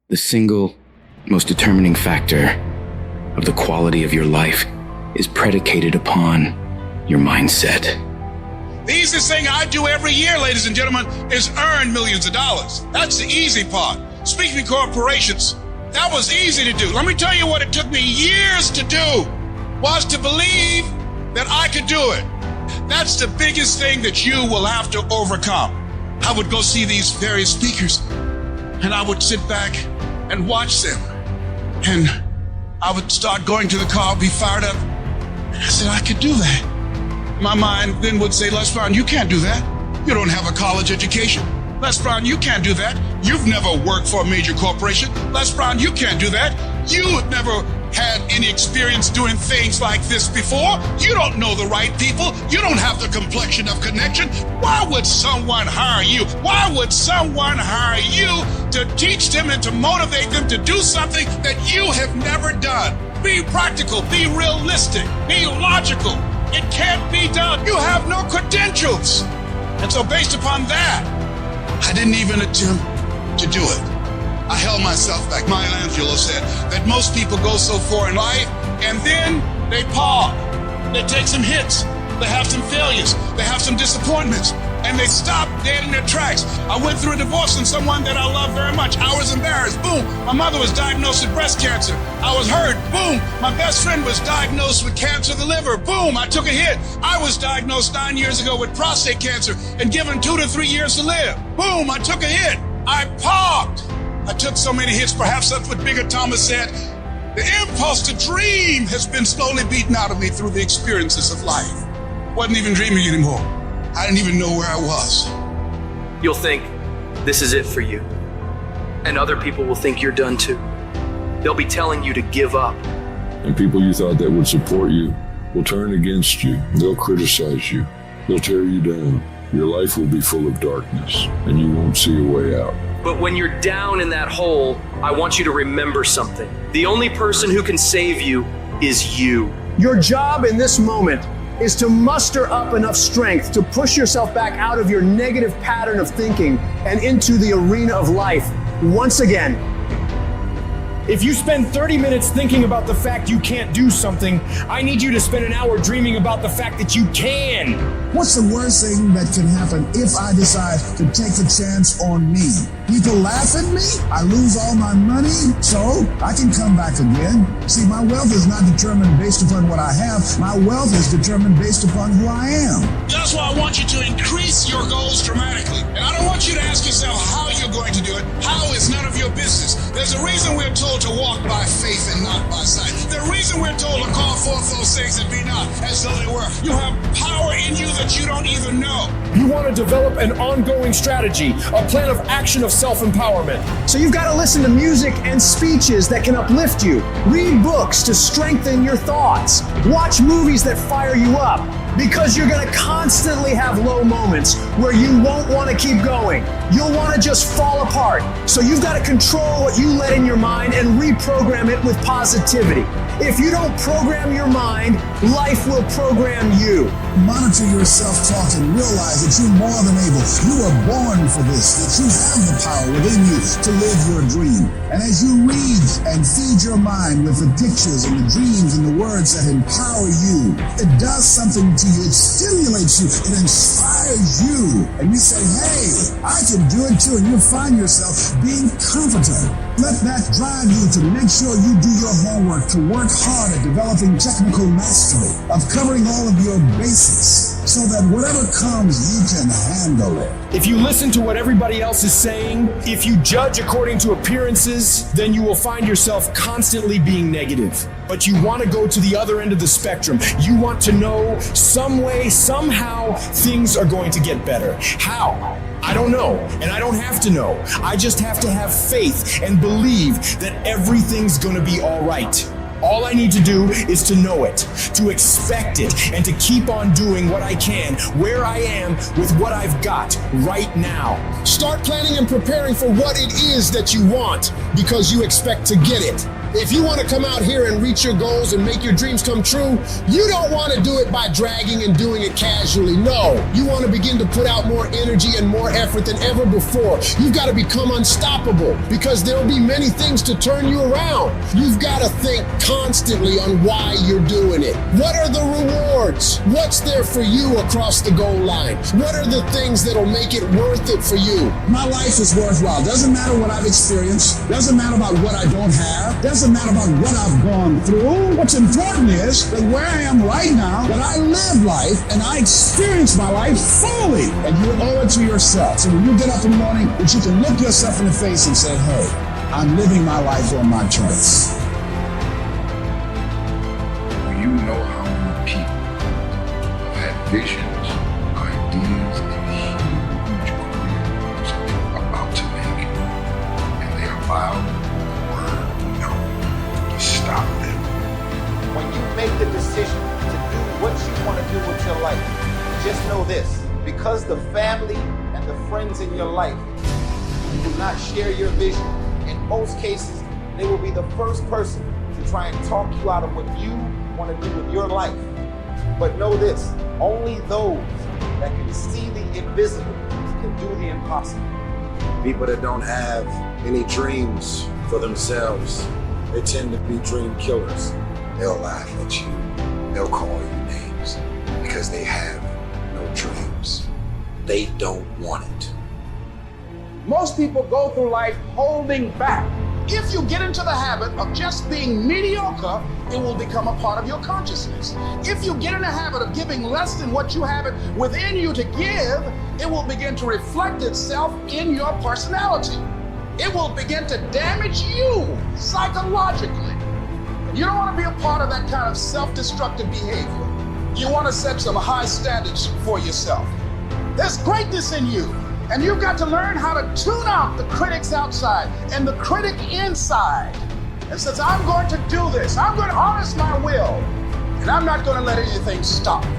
The single most determining factor of the quality of your life is predicated upon your mindset. The easiest thing I do every year, ladies and gentlemen, is earn millions of dollars. That's the easy part. Speaking to corporations, that was easy to do. Let me tell you what it took me years to do, was to believe that I could do it. That's the biggest thing that you will have to overcome. I would go see these various speakers, and I would sit back and watch them. And I would start going to the car, be fired up. And I said, I could do that. My mind then would say, Les Brown, you can't do that. You don't have a college education. Les Brown, you can't do that. You've never worked for a major corporation. Les Brown, you can't do that. You've never had any experience doing things like this before. You don't know the right people. You don't have the complexion of connection. Why would someone hire you? Why would someone hire you to teach them and to motivate them to do something that you have never done? Be practical, be realistic, be logical. It can't be done. You have no credentials. And so based upon that, I didn't even attempt to do it. I held myself back. Maya Angelou said that most people go so far in life and then they pause. They take some hits. They have some failures. They have some disappointments. And they stop dead in their tracks. I went through a divorce from someone that I love very much. I was embarrassed. Boom. My mother was diagnosed with breast cancer. I was hurt. Boom. My best friend was diagnosed with cancer of the liver. Boom. I took a hit. I was diagnosed 9 years ago with prostate cancer and given 2 to 3 years to live. Boom. I took a hit. I paused. I took so many hits. Perhaps that's what Bigger Thomas said. The impulse to dream has been slowly beaten out of me through the experiences of life. Wasn't even dreaming anymore. I didn't even know where I was. You'll think this is it for you. And other people will think you're done too. They'll be telling you to give up. And people you thought that would support you will turn against you. They'll criticize you. They'll tear you down. Your life will be full of darkness, and you won't see a way out. But when you're down in that hole, I want you to remember something. The only person who can save you is you. Your job in this moment is to muster up enough strength to push yourself back out of your negative pattern of thinking and into the arena of life once again. If you spend 30 minutes thinking about the fact you can't do something, I need you to spend an hour dreaming about the fact that you can. What's the worst thing that can happen if I decide to take a chance on me? People laugh at me, I lose all my money, so I can come back again. See, my wealth is not determined based upon what I have. My wealth is determined based upon who I am. That's why I want you to increase your goals dramatically. And I don't want you to ask yourself how you're going to do it. How is none of your business. There's a reason we're told to walk by faith and not by sight. The reason we're told to call forth those things that be not as though they were. You have power in you that you don't even know. You want to develop an ongoing strategy, a plan of action of self-empowerment. So you've got to listen to music and speeches that can uplift you. Read books to strengthen your thoughts. Watch movies that fire you up, because you're going to constantly have low moments where you won't want to keep going. You'll want to just fall apart. So you've got to control what you let in your mind and reprogram it with positivity. If you don't program your mind, life will program you. Monitor your self-talk and realize that you're more than able. You were born for this, that you have the power within you to live your dream. And as you read and feed your mind with the pictures and the dreams and the words that empower you, it does something to you. It stimulates you. It inspires you. And you say, hey, I can do it too. And you'll find yourself being confident. Let that drive you to make sure you do your homework, to work hard at developing technical mastery, of covering all of your basics, so that whatever comes, you can handle it. If you listen to what everybody else is saying, if you judge according to appearances, then you will find yourself constantly being negative. But you want to go to the other end of the spectrum. You want to know some way, somehow, things are going to get better. How? I don't know, and I don't have to know. I just have to have faith and believe that everything's gonna be all right. All I need to do is to know it, to expect it, and to keep on doing what I can, where I am, with what I've got right now. Start planning and preparing for what it is that you want, because you expect to get it. If you want to come out here and reach your goals and make your dreams come true, you don't want to do it by dragging and doing it casually. No, you want to begin to put out more energy and more effort than ever before. You've got to become unstoppable because there'll be many things to turn you around. You've got to think constantly on why you're doing it. What are the rewards? What's there for you across the goal line? What are the things that'll make it worth it for you? My life is worthwhile. Doesn't matter what I've experienced. Doesn't matter about what I don't have. Doesn't matter about what I've gone through. What's important is that where I am right now, that I live life and I experience my life fully. And you owe it to yourself. So when you get up in the morning, that you can look yourself in the face and say, hey, I'm living my life on my terms. You know how many people have had visions, ideas, and huge career moves that they're about to make, and they allow the word no to stop them. When you make the decision to do what you want to do with your life, just know this, because the family and the friends in your life who will not share your vision, in most cases, they will be the first person to try and talk you out of what you want to do with your life. But know this, only those that can see the invisible can do the impossible. People that don't have any dreams for themselves, they tend to be dream killers. They'll laugh at you, they'll call you names because they have no dreams. They don't want it. Most people go through life holding back. If you get into the habit of just being mediocre, it will become a part of your consciousness. If you get in the habit of giving less than what you have it within you to give, it will begin to reflect itself in your personality. It will begin to damage you psychologically. You don't want to be a part of that kind of self-destructive behavior. You want to set some high standards for yourself. There's greatness in you. And you've got to learn how to tune out the critics outside and the critic inside. And says, I'm going to do this. I'm going to harness my will. And I'm not going to let anything stop me.